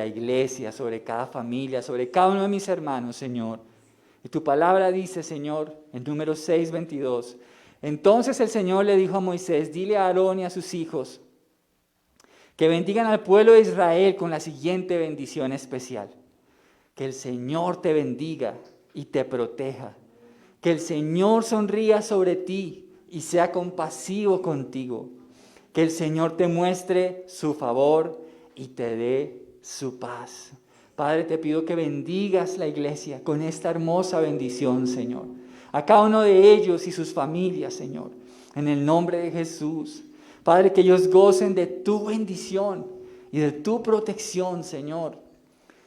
la iglesia, sobre cada familia, sobre cada uno de mis hermanos, Señor. Y tu palabra dice, Señor, en Números 6:22, entonces el Señor le dijo a Moisés, dile a Aarón y a sus hijos que bendigan al pueblo de Israel con la siguiente bendición especial. Que el Señor te bendiga y te proteja. Que el Señor sonría sobre ti y sea compasivo contigo. Que el Señor te muestre su favor y te dé su paz. Padre, te pido que bendigas la iglesia con esta hermosa bendición, Señor. A cada uno de ellos y sus familias, Señor. En el nombre de Jesús. Padre, que ellos gocen de tu bendición y de tu protección, Señor.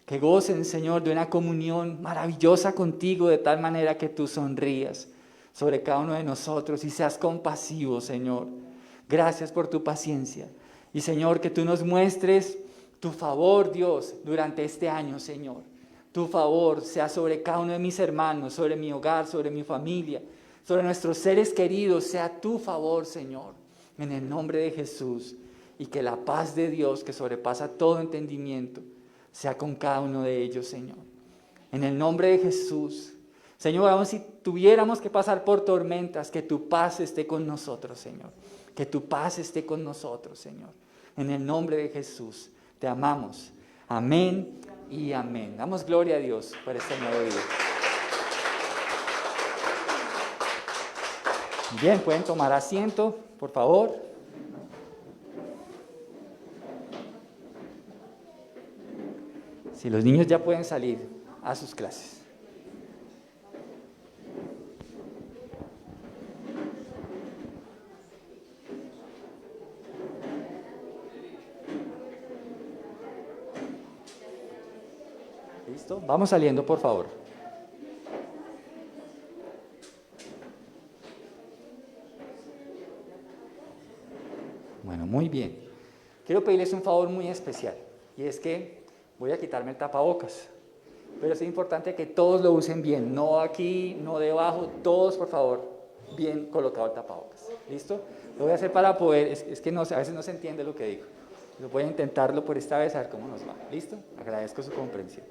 Que gocen, Señor, de una comunión maravillosa contigo, de tal manera que tú sonrías sobre cada uno de nosotros y seas compasivo, Señor. Gracias por tu paciencia. Y, Señor, que tú nos muestres tu favor, Dios, durante este año, Señor. Tu favor sea sobre cada uno de mis hermanos, sobre mi hogar, sobre mi familia, sobre nuestros seres queridos. Sea tu favor, Señor, en el nombre de Jesús. Y que la paz de Dios, que sobrepasa todo entendimiento, sea con cada uno de ellos, Señor. En el nombre de Jesús. Señor, aun si tuviéramos que pasar por tormentas, que tu paz esté con nosotros, Señor. Que tu paz esté con nosotros, Señor. En el nombre de Jesús. Te amamos. Amén y amén. Damos gloria a Dios por este nuevo día. Bien, pueden tomar asiento, por favor. Si los niños ya pueden salir a sus clases. ¿Listo? Vamos saliendo, por favor. Bueno, muy bien. Quiero pedirles un favor muy especial, y es que voy a quitarme el tapabocas, pero es importante que todos lo usen bien, no aquí, no debajo, todos, por favor, bien colocado el tapabocas. ¿Listo? Lo voy a hacer para poder, es que no, a veces no se entiende lo que digo. Voy a intentarlo por esta vez, a ver cómo nos va. ¿Listo? Agradezco su comprensión.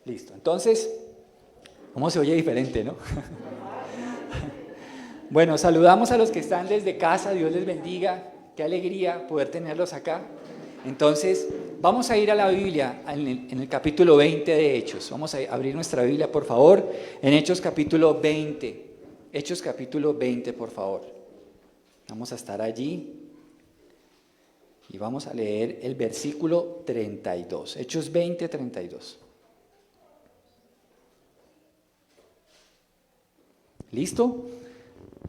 Listo, entonces, ¿cómo se oye diferente, no? Bueno, saludamos a los que están desde casa, Dios les bendiga, qué alegría poder tenerlos acá. Entonces, vamos a ir a la Biblia, en el capítulo 20 de Hechos. Vamos a abrir nuestra Biblia, por favor, en Hechos capítulo 20. Hechos capítulo 20, por favor. Vamos a estar allí y vamos a leer el versículo 32. Hechos 20, 32. ¿Listo?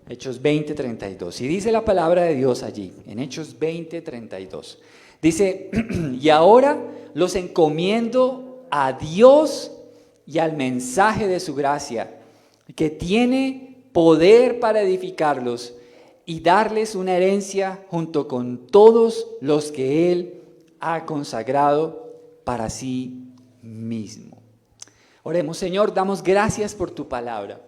Hechos 20, 32. Y dice la palabra de Dios allí, en Hechos 20, 32. Dice, y ahora los encomiendo a Dios y al mensaje de su gracia, que tiene poder para edificarlos y darles una herencia junto con todos los que Él ha consagrado para sí mismo. Oremos, Señor, damos gracias por tu palabra.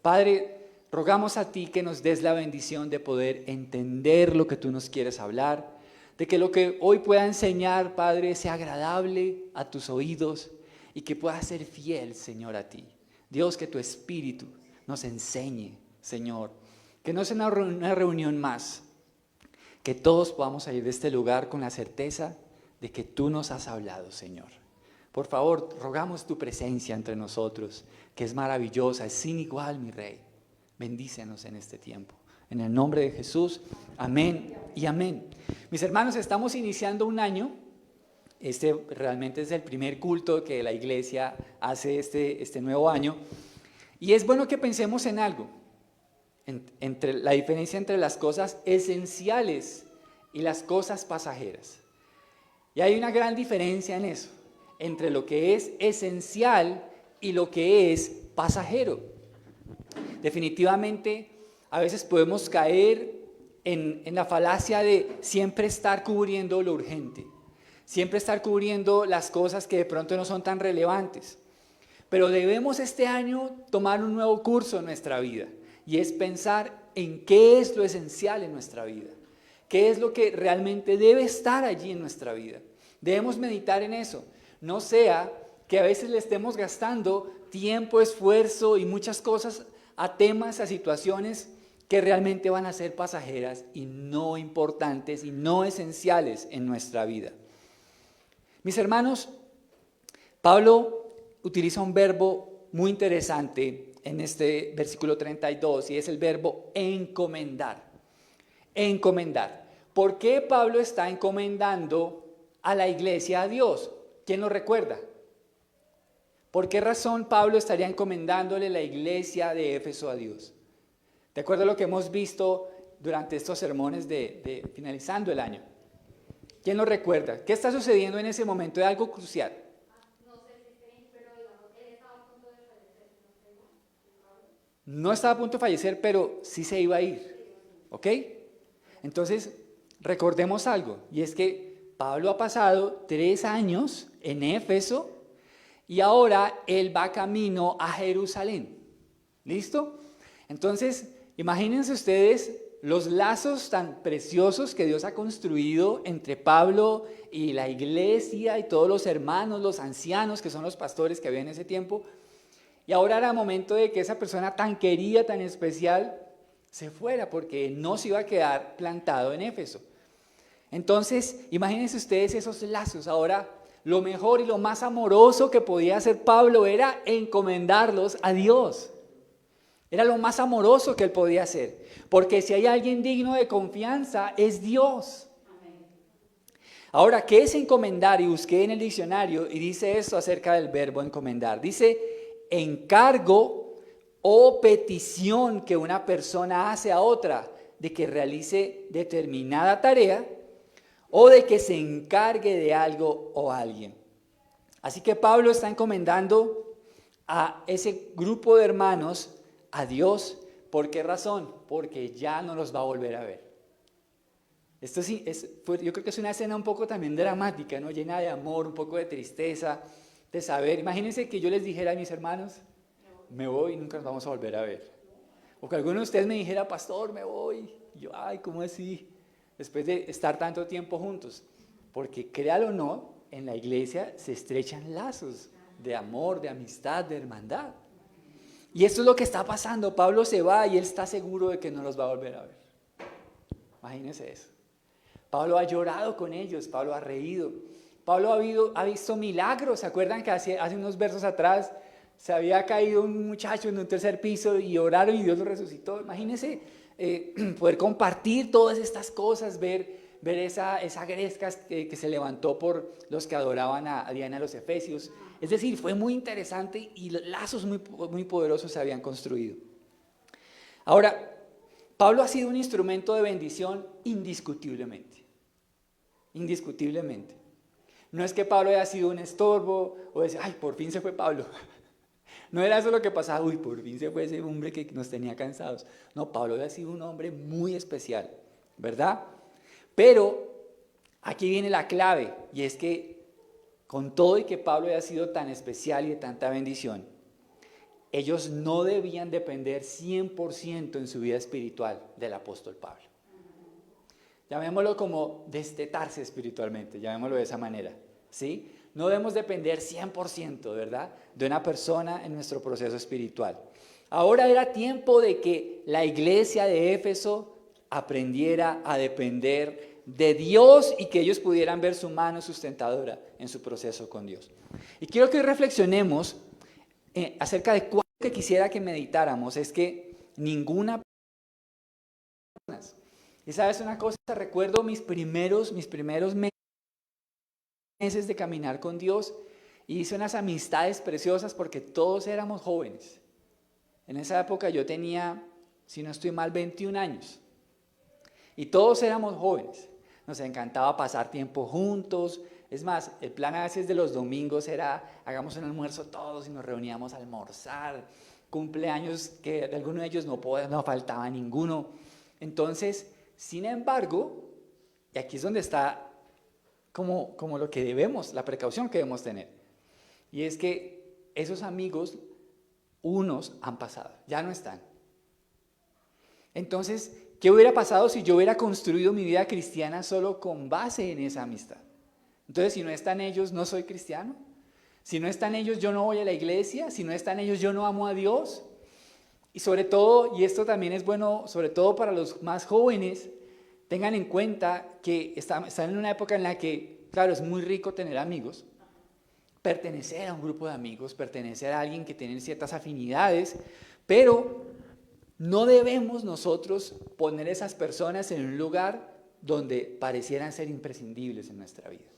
Padre, rogamos a ti que nos des la bendición de poder entender lo que tú nos quieres hablar, de que lo que hoy pueda enseñar, Padre, sea agradable a tus oídos y que pueda ser fiel, Señor, a ti. Dios, que tu Espíritu nos enseñe, Señor, que no sea una reunión más, que todos podamos salir de este lugar con la certeza de que tú nos has hablado, Señor. Por favor, rogamos tu presencia entre nosotros, que es maravillosa, es sin igual, mi Rey. Bendícenos en este tiempo. En el nombre de Jesús, amén y amén. Mis hermanos, estamos iniciando un año. Este realmente es el primer culto que la iglesia hace este nuevo año. Y es bueno que pensemos en algo, entre la diferencia entre las cosas esenciales y las cosas pasajeras. Y hay una gran diferencia en eso, entre lo que es esencial y lo que es pasajero. Definitivamente, a veces podemos caer en la falacia de siempre estar cubriendo lo urgente, siempre estar cubriendo las cosas que de pronto no son tan relevantes. Pero debemos este año tomar un nuevo curso en nuestra vida, y es pensar en qué es lo esencial en nuestra vida, qué es lo que realmente debe estar allí en nuestra vida. Debemos meditar en eso, No sea que a veces le estemos gastando tiempo, esfuerzo y muchas cosas a temas, a situaciones que realmente van a ser pasajeras y no importantes y no esenciales en nuestra vida. Mis hermanos, Pablo utiliza un verbo muy interesante en este versículo 32 y es el verbo encomendar. Encomendar. ¿Por qué Pablo está encomendando a la iglesia a Dios? ¿Quién lo recuerda? ¿Por qué razón Pablo estaría encomendándole la iglesia de Éfeso a Dios? De acuerdo a lo que hemos visto durante estos sermones de finalizando el año. ¿Quién lo recuerda? ¿Qué está sucediendo en ese momento? Es algo crucial. No sé si creen, pero digamos, él estaba a punto de fallecer, ¿no sé, No estaba a punto de fallecer, pero sí se iba a ir. ¿Ok? Entonces, recordemos algo, y es que Pablo ha pasado 3 años en Éfeso y ahora él va camino a Jerusalén. ¿Listo? Entonces, imagínense ustedes los lazos tan preciosos que Dios ha construido entre Pablo y la iglesia y todos los hermanos, los ancianos que son los pastores que había en ese tiempo. Y ahora era momento de que esa persona tan querida, tan especial, se fuera porque no se iba a quedar plantado en Éfeso. Entonces, imagínense ustedes esos lazos. Ahora, lo mejor y lo más amoroso que podía hacer Pablo era encomendarlos a Dios. Era lo más amoroso que él podía hacer. Porque si hay alguien digno de confianza, es Dios. Ahora, ¿qué es encomendar? Y busqué en el diccionario y dice esto acerca del verbo encomendar. Dice, encargo o petición que una persona hace a otra de que realice determinada tarea o de que se encargue de algo o alguien. Así que Pablo está encomendando a ese grupo de hermanos a Dios. ¿Por qué razón? Porque ya no los va a volver a ver. Esto sí, yo creo que es una escena un poco también dramática, ¿no? Llena de amor, un poco de tristeza, de saber. Imagínense que yo les dijera a mis hermanos, me voy y nunca nos vamos a volver a ver. O que alguno de ustedes me dijera, pastor, me voy. Y yo, ay, ¿cómo así? Después de estar tanto tiempo juntos. Porque créalo o no, en la iglesia se estrechan lazos de amor, de amistad, de hermandad. Y esto es lo que está pasando. Pablo se va y él está seguro de que no los va a volver a ver. Imagínense eso. Pablo ha llorado con ellos, Pablo ha reído. Pablo ha visto milagros. ¿Se acuerdan que hace unos versos atrás se había caído un muchacho en un 3er piso y oraron y Dios lo resucitó? Imagínense poder compartir todas estas cosas, ver esa gresca que se levantó por los que adoraban a Diana de los Efesios. Es decir, fue muy interesante y lazos muy, muy poderosos se habían construido. Ahora, Pablo ha sido un instrumento de bendición indiscutiblemente. Indiscutiblemente. No es que Pablo haya sido un estorbo o decir, ay, por fin se fue Pablo. No era eso lo que pasaba, uy, por fin se fue ese hombre que nos tenía cansados. No, Pablo había sido un hombre muy especial, ¿verdad? Pero aquí viene la clave, y es que con todo y que Pablo haya sido tan especial y de tanta bendición, ellos no debían depender 100% en su vida espiritual del apóstol Pablo. Llamémoslo como destetarse espiritualmente, llamémoslo de esa manera, ¿sí? No debemos depender 100%, ¿verdad?, de una persona en nuestro proceso espiritual. Ahora era tiempo de que la iglesia de Éfeso aprendiera a depender de Dios y que ellos pudieran ver su mano sustentadora en su proceso con Dios. Y quiero que acerca de cuál que quisiera que meditáramos es que ninguna persona. Y sabes una cosa, recuerdo mis primeros meses de caminar con Dios y hice unas amistades preciosas porque todos éramos jóvenes. En esa época yo tenía, si no estoy mal, 21 años. Y todos éramos jóvenes. Nos encantaba pasar tiempo juntos. Es más, el plan a veces de los domingos era, hagamos un almuerzo todos y nos reuníamos a almorzar. Cumpleaños que de alguno de ellos no faltaba ninguno. Entonces, sin embargo, y aquí es donde está como lo que debemos, la precaución que debemos tener. Y es que esos amigos, unos han pasado, ya no están. Entonces, ¿qué hubiera pasado si yo hubiera construido mi vida cristiana solo con base en esa amistad? Entonces, si no están ellos, no soy cristiano. Si no están ellos, yo no voy a la iglesia. Si no están ellos, yo no amo a Dios. Y sobre todo, y esto también es bueno, sobre todo para los más jóvenes, tengan en cuenta que están en una época en la que, claro, es muy rico tener amigos, pertenecer a un grupo de amigos, pertenecer a alguien que tiene ciertas afinidades, pero no debemos nosotros poner esas personas en un lugar donde parecieran ser imprescindibles en nuestra vida.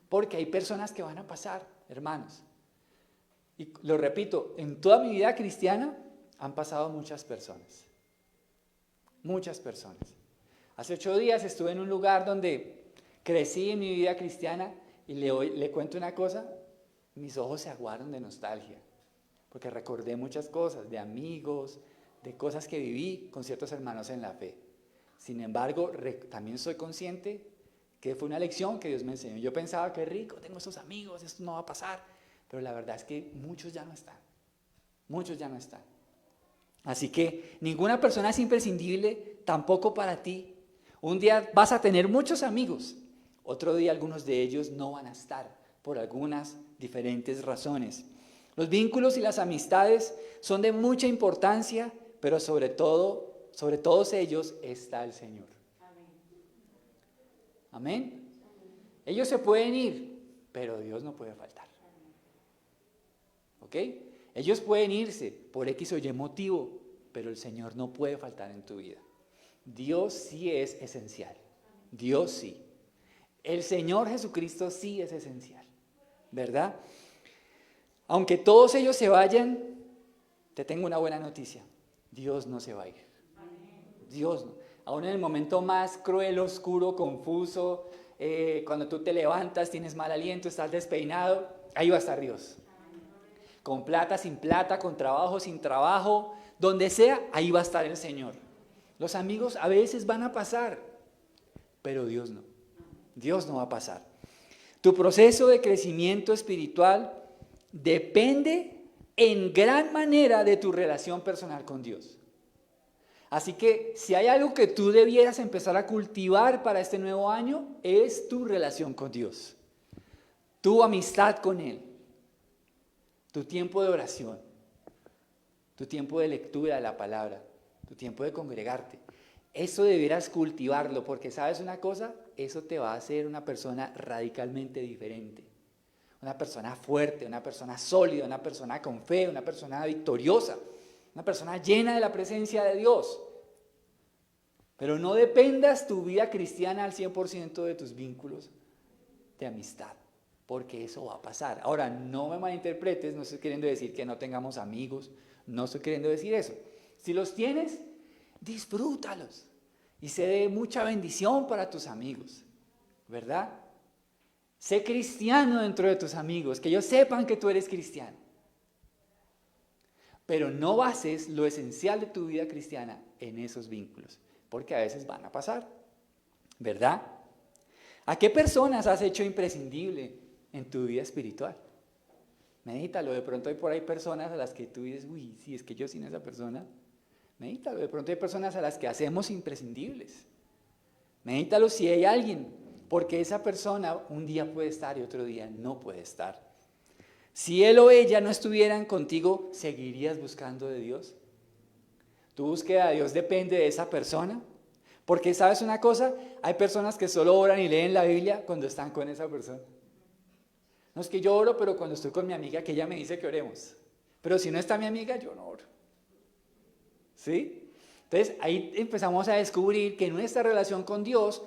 Porque hay personas que van a pasar, hermanos. Y lo repito, en toda mi vida cristiana han pasado muchas personas. Muchas personas. Hace 8 días estuve en un lugar donde crecí en mi vida cristiana y le cuento una cosa, mis ojos se aguaron de nostalgia. Porque recordé muchas cosas, de amigos, de cosas que viví con ciertos hermanos en la fe. Sin embargo, también soy consciente que fue una lección que Dios me enseñó. Yo pensaba que rico, tengo esos amigos, esto no va a pasar. Pero la verdad es que muchos ya no están. Muchos ya no están. Así que ninguna persona es imprescindible, tampoco para ti. Un día vas a tener muchos amigos, otro día algunos de ellos no van a estar por algunas diferentes razones. Los vínculos y las amistades son de mucha importancia, pero sobre todos ellos está el Señor. Amén. Ellos se pueden ir, pero Dios no puede faltar. ¿Ok? Ellos pueden irse por X o Y motivo, pero el Señor no puede faltar en tu vida. Dios sí es esencial. Dios sí. El Señor Jesucristo sí es esencial. ¿Verdad? Aunque todos ellos se vayan, te tengo una buena noticia. Dios no se va a ir. Dios no. Aún en el momento más cruel, oscuro, confuso, cuando tú te levantas, tienes mal aliento, estás despeinado, ahí va a estar Dios. Con plata, sin plata, con trabajo, sin trabajo, donde sea, ahí va a estar el Señor. Los amigos a veces van a pasar, pero Dios no. Dios no va a pasar. Tu proceso de crecimiento espiritual depende en gran manera de tu relación personal con Dios. Así que si hay algo que tú debieras empezar a cultivar para este nuevo año, es tu relación con Dios, tu amistad con Él, tu tiempo de oración, tu tiempo de lectura de la palabra, tu tiempo de congregarte. Eso debieras cultivarlo porque, ¿sabes una cosa? Eso te va a hacer una persona radicalmente diferente. Una persona fuerte, una persona sólida, una persona con fe, una persona victoriosa, una persona llena de la presencia de Dios. Pero no dependas tu vida cristiana al 100% de tus vínculos de amistad, porque eso va a pasar. Ahora, no me malinterpretes, no estoy queriendo decir que no tengamos amigos, no estoy queriendo decir eso. Si los tienes, disfrútalos y sé de mucha bendición para tus amigos, ¿verdad? Sé cristiano dentro de tus amigos, que ellos sepan que tú eres cristiano. Pero no bases lo esencial de tu vida cristiana en esos vínculos, porque a veces van a pasar, ¿verdad? ¿A qué personas has hecho imprescindible en tu vida espiritual? Medítalo, de pronto hay por ahí personas a las que tú dices, uy, si es que yo sin esa persona. Medítalo, de pronto hay personas a las que hacemos imprescindibles. Medítalo si hay alguien, porque esa persona un día puede estar y otro día no puede estar. Si él o ella no estuvieran contigo, ¿seguirías buscando de Dios? ¿Tu búsqueda de Dios depende de esa persona? Porque, ¿sabes una cosa? Hay personas que solo oran y leen la Biblia cuando están con esa persona. No es que yo oro, pero cuando estoy con mi amiga, que ella me dice que oremos. Pero si no está mi amiga, yo no oro. ¿Sí? Entonces, ahí empezamos a descubrir que nuestra relación con Dios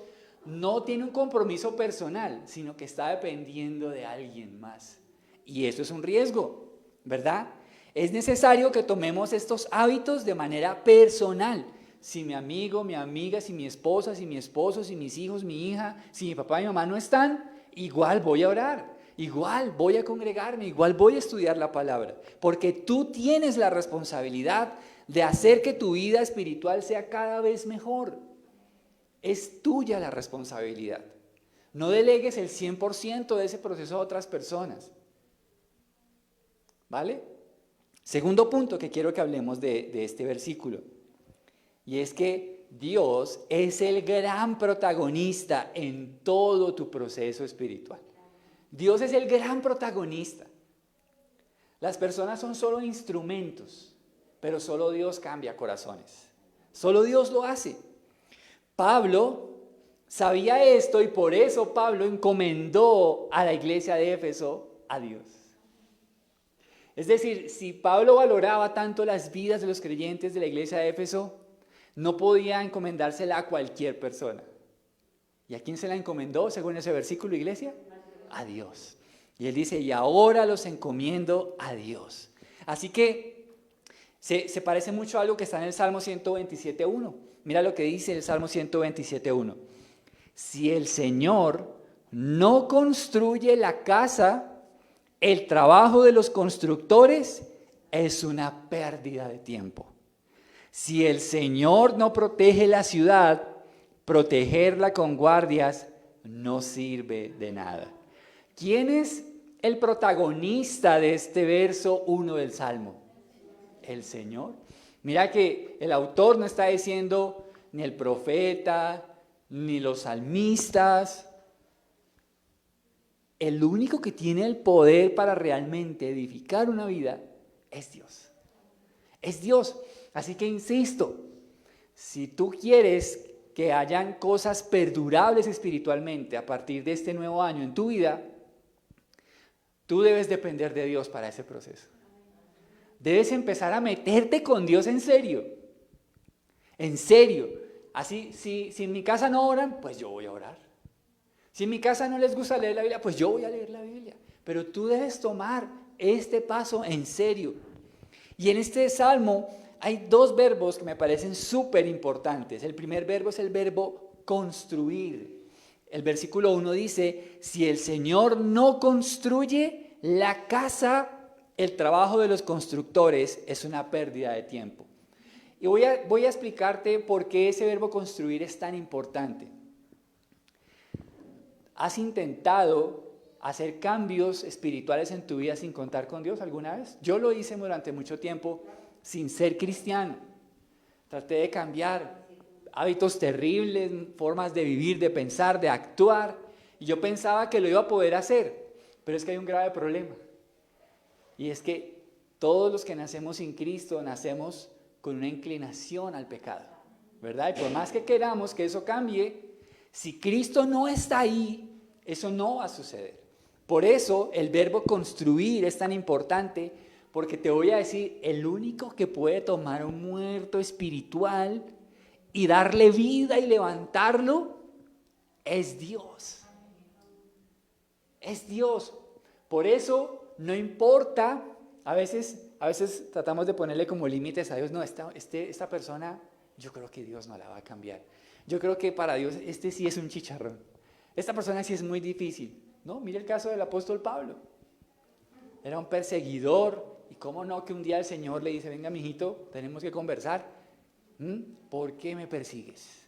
no tiene un compromiso personal, sino que está dependiendo de alguien más. Y eso es un riesgo, ¿verdad? Es necesario que tomemos estos hábitos de manera personal. Si mi amigo, mi amiga, si mi esposa, si mi esposo, si mis hijos, mi hija, si mi papá y mi mamá no están, igual voy a orar, igual voy a congregarme, igual voy a estudiar la palabra. Porque tú tienes la responsabilidad de hacer que tu vida espiritual sea cada vez mejor. Es tuya la responsabilidad. No delegues el 100% de ese proceso a otras personas. ¿Vale? Segundo punto que quiero que hablemos de este versículo. Y es que Dios es el gran protagonista en todo tu proceso espiritual. Dios es el gran protagonista. Las personas son solo instrumentos, pero solo Dios cambia corazones. Solo Dios lo hace. Pablo sabía esto y por eso Pablo encomendó a la iglesia de Éfeso a Dios. Es decir, si Pablo valoraba tanto las vidas de los creyentes de la iglesia de Éfeso, no podía encomendársela a cualquier persona. ¿Y a quién se la encomendó según ese versículo, iglesia? A Dios. Y él dice, y ahora los encomiendo a Dios. Así que se parece mucho a algo que está en el Salmo 127.1. Mira lo que dice el Salmo 127.1. Si el Señor no construye la casa, el trabajo de los constructores es una pérdida de tiempo. Si el Señor no protege la ciudad, protegerla con guardias no sirve de nada. ¿Quién es el protagonista de este verso 1 del Salmo? El Señor. Mira que el autor no está diciendo ni el profeta, ni los salmistas. El único que tiene el poder para realmente edificar una vida es Dios. Es Dios. Así que insisto, si tú quieres que hayan cosas perdurables espiritualmente a partir de este nuevo año en tu vida, tú debes depender de Dios para ese proceso. Debes empezar a meterte con Dios en serio. En serio. Así, si en mi casa no oran, pues yo voy a orar. Si en mi casa no les gusta leer la Biblia, pues yo voy a leer la Biblia. Pero tú debes tomar este paso en serio. Y en este salmo hay dos verbos que me parecen súper importantes. El primer verbo es el verbo construir. El versículo 1 dice, si el Señor no construye la casa, el trabajo de los constructores es una pérdida de tiempo. Y voy a explicarte por qué ese verbo construir es tan importante. ¿Has intentado hacer cambios espirituales en tu vida sin contar con Dios alguna vez? Yo lo hice durante mucho tiempo sin ser cristiano. Traté de cambiar hábitos terribles, formas de vivir, de pensar, de actuar. Y yo pensaba que lo iba a poder hacer, pero es que hay un grave problema. Y es que todos los que nacemos sin Cristo nacemos con una inclinación al pecado, ¿verdad? Y por más que queramos que eso cambie, si Cristo no está ahí, eso no va a suceder. Por eso el verbo construir es tan importante, porque te voy a decir, el único que puede tomar a un muerto espiritual y darle vida y levantarlo es Dios. Es Dios. Por eso no importa, a veces tratamos de ponerle como límites a Dios. No, esta persona, yo creo que Dios no la va a cambiar. Yo creo que para Dios este sí es un chicharrón. Esta persona sí es muy difícil. No, mira el caso del apóstol Pablo. Era un perseguidor. Y cómo no que un día el Señor le dice, venga mijito, tenemos que conversar. ¿Por qué me persigues?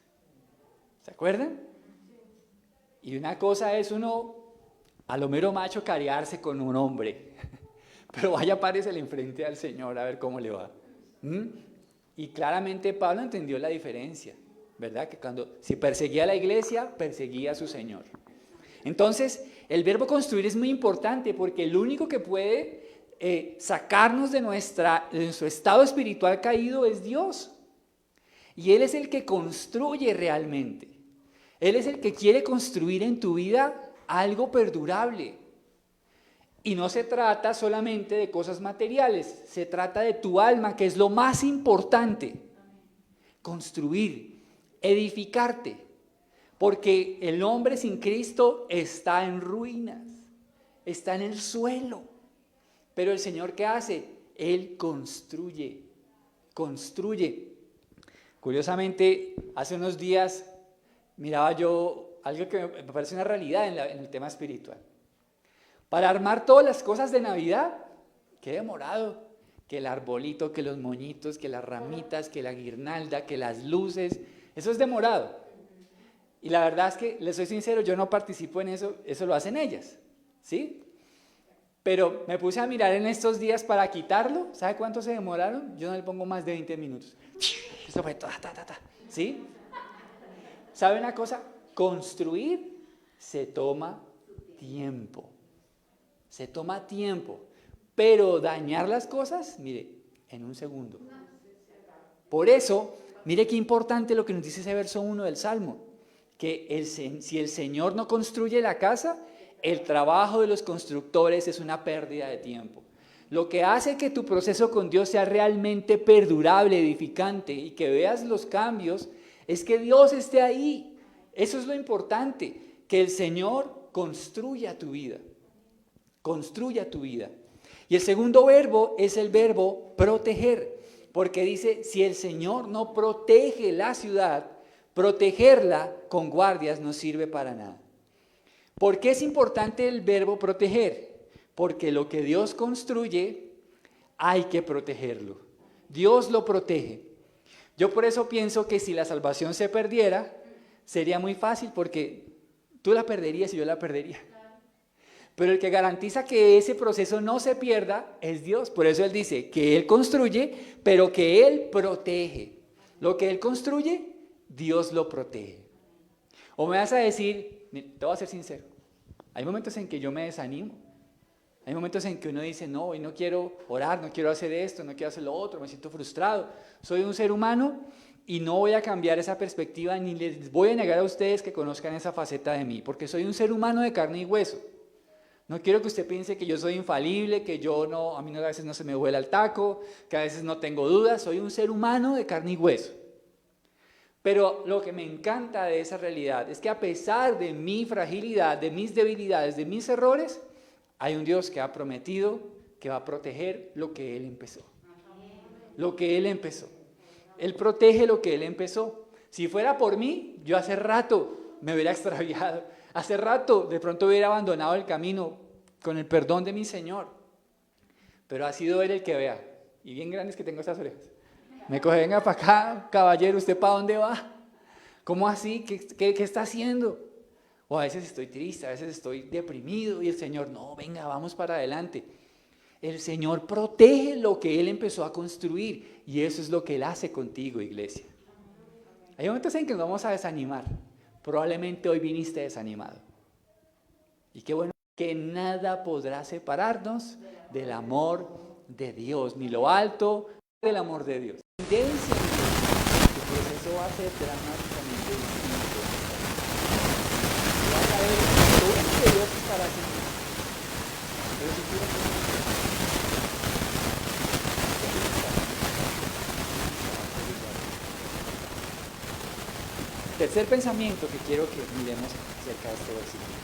¿Se acuerdan? Y una cosa es uno, a lo mero macho, carearse con un hombre. Pero vaya, párese enfrente al Señor a ver cómo le va. Y claramente Pablo entendió la diferencia, ¿verdad? Que si perseguía a la iglesia, perseguía a su Señor. Entonces, el verbo construir es muy importante porque el único que puede sacarnos de nuestro estado espiritual caído es Dios. Y Él es el que construye realmente. Él es el que quiere construir en tu vida algo perdurable. Y no se trata solamente de cosas materiales, se trata de tu alma, que es lo más importante. Construir, edificarte. Porque el hombre sin Cristo está en ruinas, está en el suelo. Pero el Señor, ¿qué hace? Él construye. Curiosamente, hace unos días miraba yo algo que me parece una realidad en el tema espiritual. Para armar todas las cosas de Navidad, qué demorado. Que el arbolito, que los moñitos, que las ramitas, que la guirnalda, que las luces. Eso es demorado. Y la verdad es que, les soy sincero, yo no participo en eso, eso lo hacen ellas, ¿sí? Pero me puse a mirar en estos días para quitarlo. ¿Sabe cuánto se demoraron? Yo no le pongo más de 20 minutos. esto fue ¿sí? ¿Sabe una cosa? Construir se toma tiempo. Se toma tiempo. Pero dañar las cosas, mire, en un segundo. Por eso, mire qué importante lo que nos dice ese verso 1 del Salmo. Que si el Señor no construye la casa, el trabajo de los constructores es una pérdida de tiempo. Lo que hace que tu proceso con Dios sea realmente perdurable, edificante y que veas los cambios, es que Dios esté ahí. Eso es lo importante, que el Señor construya tu vida. Construya tu vida. Y el segundo verbo es el verbo proteger, porque dice, si el Señor no protege la ciudad, protegerla con guardias no sirve para nada. ¿Por qué es importante el verbo proteger? Porque lo que Dios construye hay que protegerlo. Dios lo protege. Yo por eso pienso que si la salvación se perdiera, sería muy fácil porque tú la perderías y yo la perdería. Pero el que garantiza que ese proceso no se pierda es Dios. Por eso Él dice que Él construye, pero que Él protege. Lo que Él construye, Dios lo protege. O me vas a decir, te voy a ser sincero, hay momentos en que yo me desanimo. Hay momentos en que uno dice, no, hoy no quiero orar, no quiero hacer esto, no quiero hacer lo otro, me siento frustrado. Soy un ser humano y no voy a cambiar esa perspectiva ni les voy a negar a ustedes que conozcan esa faceta de mí, porque soy un ser humano de carne y hueso. No quiero que usted piense que yo soy infalible, que a mí a veces no se me vuela el taco, que a veces no tengo dudas. Soy un ser humano de carne y hueso. Pero lo que me encanta de esa realidad es que a pesar de mi fragilidad, de mis debilidades, de mis errores, hay un Dios que ha prometido que va a proteger lo que Él empezó. Lo que Él empezó. Él protege lo que Él empezó. Si fuera por mí, yo hace rato me hubiera extraviado. Hace rato de pronto hubiera abandonado el camino con el perdón de mi Señor. Pero ha sido Él el que vea. Y bien grandes que tengo estas orejas. Me coge, venga para acá, caballero, ¿usted para dónde va? ¿Cómo así? ¿Qué está haciendo? O a veces estoy triste, a veces estoy deprimido y el Señor, no, venga, vamos para adelante. El Señor protege lo que Él empezó a construir y eso es lo que Él hace contigo, iglesia. Hay momentos en que nos vamos a desanimar. Probablemente hoy viniste desanimado. Y qué bueno que nada podrá separarnos del amor de Dios, ni lo alto del amor de Dios. Tendencia en Dios, tu proceso va a ser dramáticamente distinto. Vas a ver todo lo que Dios estará haciendo. Pero si tú tercer pensamiento que quiero que miremos acerca de este versículo.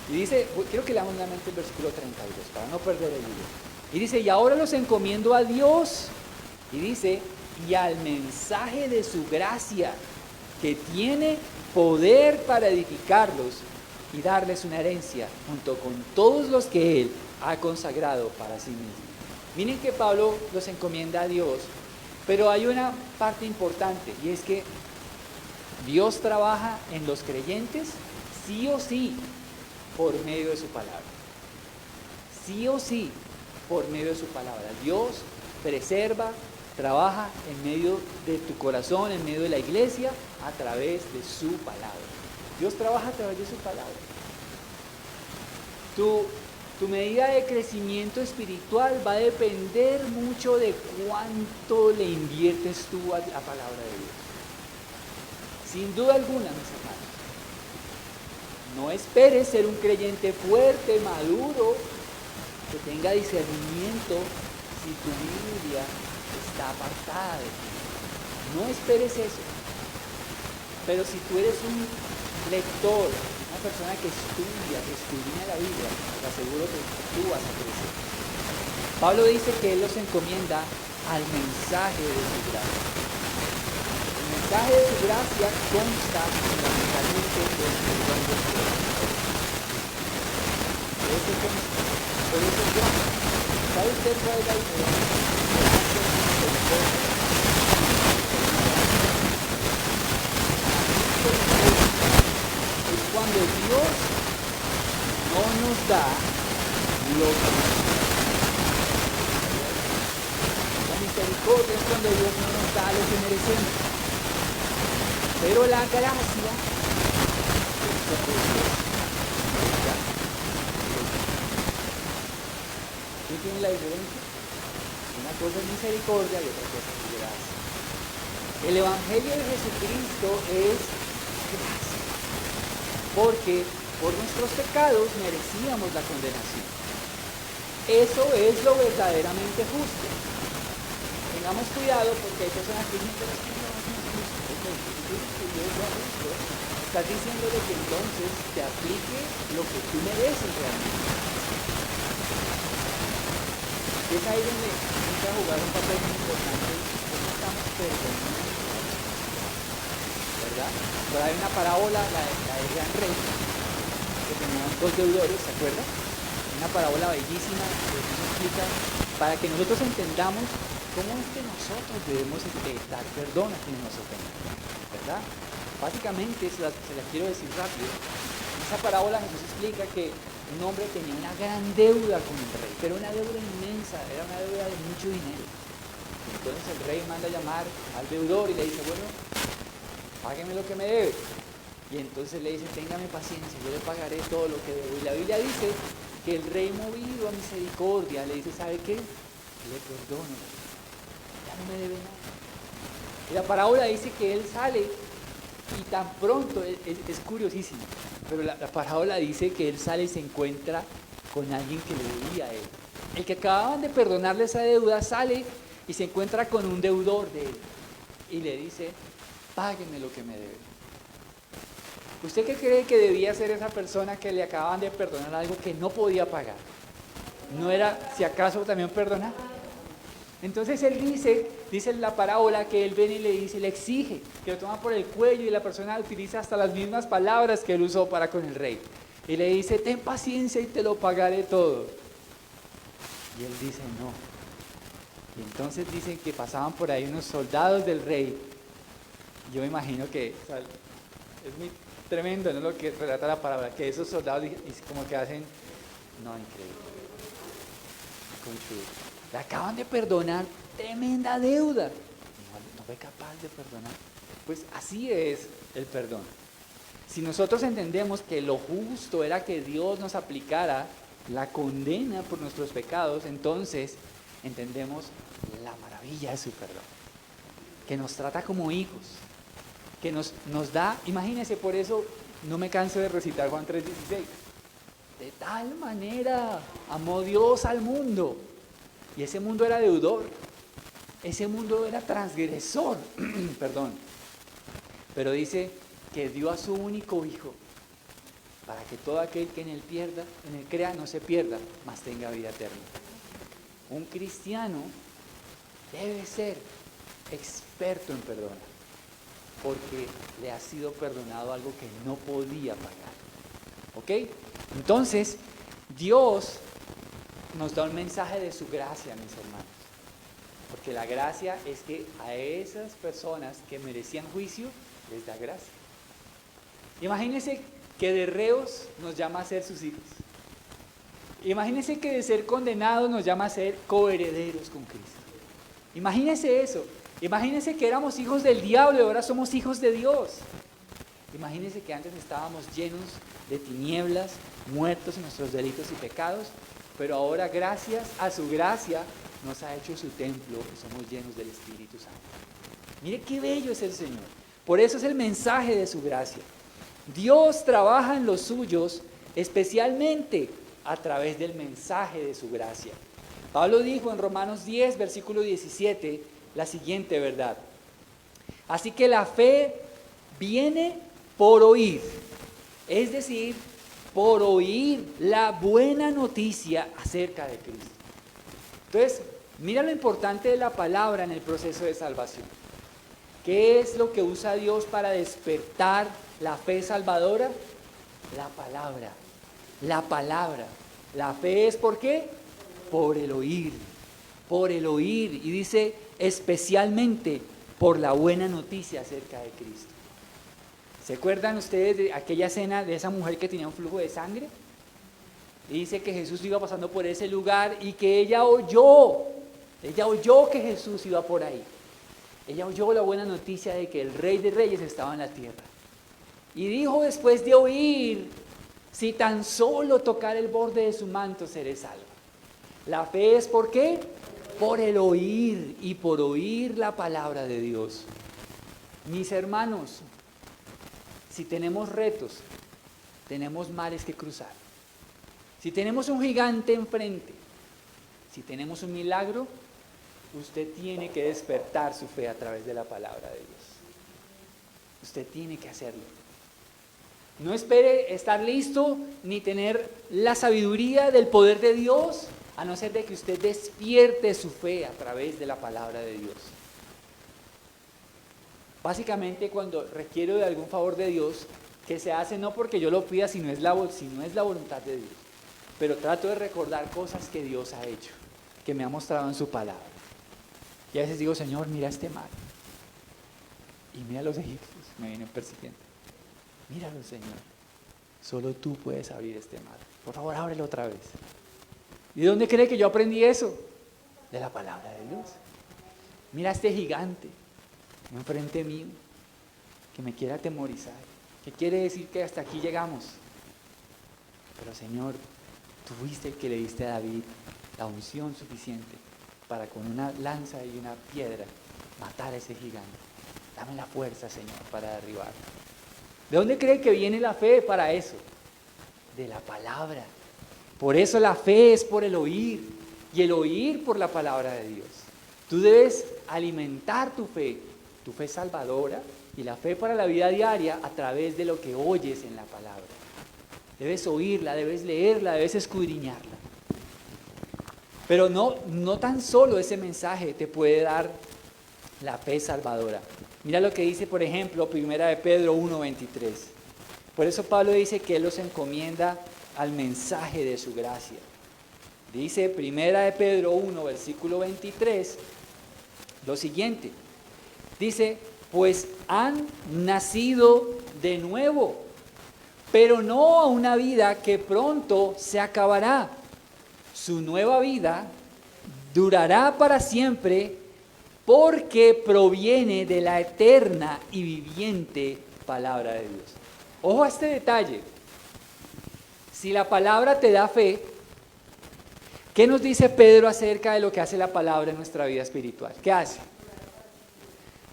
Y dice, quiero que leamos nuevamente el versículo 32 para no perder el hilo. Y dice, y ahora los encomiendo a Dios. Y dice, y al mensaje de su gracia, que tiene poder para edificarlos y darles una herencia, junto con todos los que Él ha consagrado para sí mismo. Miren que Pablo los encomienda a Dios, pero hay una parte importante, y es que Dios trabaja en los creyentes sí o sí por medio de su palabra. Sí o sí por medio de su palabra. Dios preserva, trabaja en medio de tu corazón, en medio de la iglesia, a través de su palabra. Dios trabaja a través de su palabra. Tu medida de crecimiento espiritual va a depender mucho de cuánto le inviertes tú a la palabra de Dios. Sin duda alguna, mis hermanos. No esperes ser un creyente fuerte, maduro, que tenga discernimiento si tu Biblia está apartada de ti. No esperes eso. Pero si tú eres un lector, una persona que estudia, que escudriña la Biblia, te aseguro que tú vas a crecer. Pablo dice que Él los encomienda al mensaje de su gracia. El mensaje de su gracia consta fundamentalmente del perdón de Dios. Por eso es gracia. ¿Sabe usted cuál es la diferencia? Es cuando Dios no nos da lo que nos da. La misericordia misericordia es cuando Dios no nos da lo que merecemos. Pero la gracia es cuando Dios nos da. ¿Sí entienden la diferencia? Una cosa es misericordia y otra cosa es gracia. El Evangelio de Jesucristo es gracia, porque por nuestros pecados merecíamos la condenación. Eso es lo verdaderamente justo. Tengamos cuidado porque hay personas que dicen que no es justo. Okay, Dios lo justo. Estás diciéndole que entonces te aplique lo que tú mereces realmente. Y es ahí donde empieza a jugar un papel muy importante. ¿Cómo estamos perdonando? ¿Verdad? Pero hay una parábola, la del gran rey, que tenían dos deudores, ¿se acuerdan? Una parábola bellísima que nos explica para que nosotros entendamos cómo es que nosotros debemos dar perdón a quienes nos ofenden, ¿verdad? Básicamente, se la quiero decir rápido. En esa parábola Jesús explica que un hombre tenía una gran deuda con el rey, pero una deuda inmensa, era una deuda de mucho dinero. Entonces el rey manda a llamar al deudor y le dice, bueno, págueme lo que me debe. Y entonces le dice, téngame paciencia, yo le pagaré todo lo que debo. Y la Biblia dice que el rey, movido a misericordia, le dice, ¿sabe qué? Le perdono, ya no me debe nada. Y la parábola dice que él sale y tan pronto, es curiosísimo, pero la parábola dice que él sale y se encuentra con alguien que le debía a él. El que acababan de perdonarle esa deuda sale y se encuentra con un deudor de él y le dice, págueme lo que me debe. ¿Usted qué cree que debía ser esa persona que le acababan de perdonar algo que no podía pagar? ¿No era, si acaso, también perdonar? Entonces él dice en la parábola que él viene y le dice, le exige, que lo toma por el cuello y la persona utiliza hasta las mismas palabras que él usó para con el rey. Y le dice, ten paciencia y te lo pagaré todo. Y él dice, no. Y entonces dicen que pasaban por ahí unos soldados del rey. Yo me imagino que, o sea, es muy tremendo, ¿no? Lo que relata la parábola, que esos soldados como que hacen, no, increíble. Le acaban de perdonar tremenda deuda. No fue capaz de perdonar. Pues así es el perdón. Si nosotros entendemos que lo justo era que Dios nos aplicara la condena por nuestros pecados, entonces entendemos la maravilla de su perdón. Que nos trata como hijos. Que nos da, imagínense, por eso no me canso de recitar Juan 3:16. De tal manera amó Dios al mundo. Y ese mundo era deudor. Ese mundo era transgresor. Perdón. Pero dice que dio a su único hijo para que todo aquel que en él crea, no se pierda, mas tenga vida eterna. Un cristiano debe ser experto en perdonar, porque le ha sido perdonado algo que no podía pagar. ¿Ok? Entonces, Dios nos da un mensaje de su gracia, mis hermanos. Porque la gracia es que a esas personas que merecían juicio, les da gracia. Imagínense que de reos nos llama a ser sus hijos. Imagínense que de ser condenados nos llama a ser coherederos con Cristo. Imagínense eso. Imagínense que éramos hijos del diablo y ahora somos hijos de Dios. Imagínense que antes estábamos llenos de tinieblas, muertos en nuestros delitos y pecados, pero ahora gracias a su gracia nos ha hecho su templo y somos llenos del Espíritu Santo. Mire qué bello es el Señor. Por eso es el mensaje de su gracia. Dios trabaja en los suyos especialmente a través del mensaje de su gracia. Pablo dijo en Romanos 10, versículo 17, la siguiente verdad. Así que la fe viene por oír, es decir, por oír la buena noticia acerca de Cristo. Entonces, mira lo importante de la palabra en el proceso de salvación. ¿Qué es lo que usa Dios para despertar la fe salvadora? La palabra. La palabra. La fe es ¿por qué? Por el oír. Por el oír. Y dice especialmente por la buena noticia acerca de Cristo. ¿Se acuerdan ustedes de aquella escena de esa mujer que tenía un flujo de sangre? Y dice que Jesús iba pasando por ese lugar y que ella oyó Ella oyó que Jesús iba por ahí. Ella oyó la buena noticia de que el Rey de Reyes estaba en la tierra. Y dijo después de oír, si tan solo tocar el borde de su manto seré salva. La fe es ¿por qué? Por el oír y por oír la palabra de Dios. Mis hermanos, si tenemos retos, tenemos mares que cruzar. Si tenemos un gigante enfrente, si tenemos un milagro, usted tiene que despertar su fe a través de la palabra de Dios. Usted tiene que hacerlo. No espere estar listo ni tener la sabiduría del poder de Dios, a no ser de que usted despierte su fe a través de la palabra de Dios. Básicamente, cuando requiero de algún favor de Dios, que se hace no porque yo lo pida, sino es la voluntad de Dios. Pero trato de recordar cosas que Dios ha hecho, que me ha mostrado en su palabra. Y a veces digo, Señor, mira este mar. Y mira los egipcios, me vienen persiguiendo. Míralo, Señor. Solo tú puedes abrir este mar. Por favor, ábrelo otra vez. ¿Y de dónde cree que yo aprendí eso? De la palabra de Dios. Mira este gigante enfrente mío, que me quiere atemorizar, que quiere decir que hasta aquí llegamos. Pero Señor, tú fuiste el que le diste a David la unción suficiente para con una lanza y una piedra matar a ese gigante. Dame la fuerza, Señor, para derribarlo. ¿De dónde cree que viene la fe para eso? De la palabra. Por eso la fe es por el oír, y el oír por la palabra de Dios. Tú debes alimentar tu fe salvadora y la fe para la vida diaria a través de lo que oyes en la palabra. Debes oírla, debes leerla, debes escudriñarla. Pero no tan solo ese mensaje te puede dar la fe salvadora. Mira lo que dice, por ejemplo, 1 de Pedro 1:23. Por eso Pablo dice que él los encomienda al mensaje de su gracia. Dice 1 de Pedro 1, versículo 23, lo siguiente. Dice, pues han nacido de nuevo, pero no a una vida que pronto se acabará. Su nueva vida durará para siempre porque proviene de la eterna y viviente palabra de Dios. Ojo a este detalle. Si la palabra te da fe, ¿qué nos dice Pedro acerca de lo que hace la palabra en nuestra vida espiritual? ¿Qué hace?